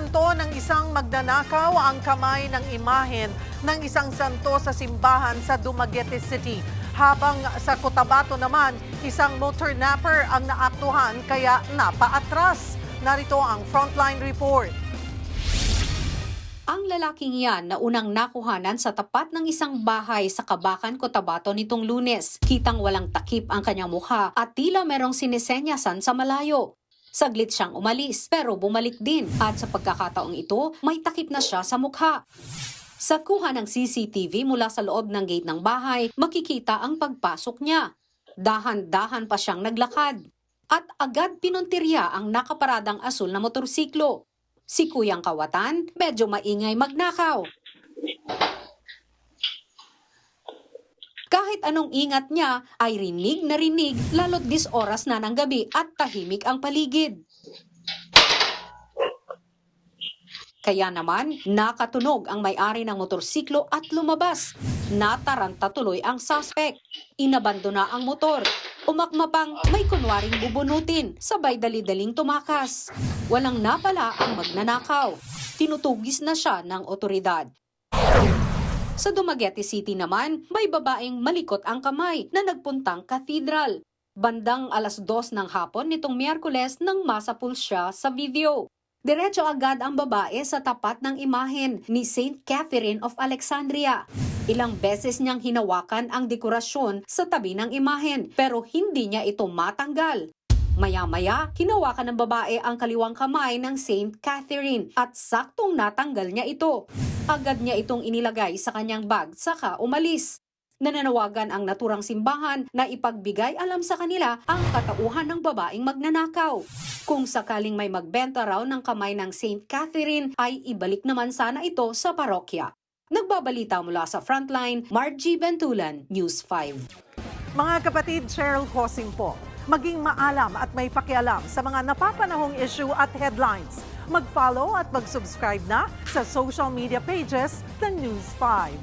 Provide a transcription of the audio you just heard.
Isinanto ng isang magnanakaw ang kamay ng imahen ng isang santo sa simbahan sa Dumaguete City. Habang sa Cotabato naman, isang motor napper ang naaktuhan kaya napaatras. Narito ang Frontline Report. Ang lalaking yan na unang nakuhanan sa tapat ng isang bahay sa Cabacan, Cotabato nitong Lunes. Kitang walang takip ang kanyang mukha at tila merong sinisenyasan sa malayo. Saglit siyang umalis pero bumalik din at sa pagkakataong ito may takip na siya sa mukha. Sa kuha ng CCTV mula sa loob ng gate ng bahay, makikita ang pagpasok niya. Dahan-dahan pa siyang naglakad at agad pinuntirya ang nakaparadang asul na motorsiklo. Si Kuyang Kawatan, medyo maingay magnakaw. Kahit anong ingat niya ay rinig na rinig lalo't 10 oras na ng gabi at tahimik ang paligid. Kaya naman, nakatunog ang may-ari ng motorsiklo at lumabas. Nataranta tuloy ang suspect. Inabandona ang motor. Umakma pang may kunwaring bubunutin, sabay dali-daling tumakas. Walang napala ang magnanakaw. Tinutugis na siya ng otoridad. Sa Dumaguete City naman, may babaeng malikot ang kamay na nagpuntang cathedral. Bandang 2:00 ng hapon nitong Miyerkules nang masapul siya sa video. Diretso agad ang babae sa tapat ng imahen ni Saint Catherine of Alexandria. Ilang beses niyang hinawakan ang dekorasyon sa tabi ng imahen pero hindi niya ito matanggal. Maya-maya, hinawakan ng babae ang kaliwang kamay ng Saint Catherine at saktong natanggal niya ito. Agad niya itong inilagay sa kanyang bag saka umalis. Nananawagan ang naturang simbahan na ipagbigay alam sa kanila ang katauhan ng babaeng magnanakaw. Kung sakaling may magbenta raw ng kamay ng Saint Catherine ay ibalik naman sana ito sa parokya. Nagbabalita mula sa Frontline, Margie Bentulan, News 5. Mga kapatid, Cheryl Cosing po. Maging maalam at may pakialam sa mga napapanahong issue at headlines. Mag-follow at mag-subscribe na sa social media pages ng News 5.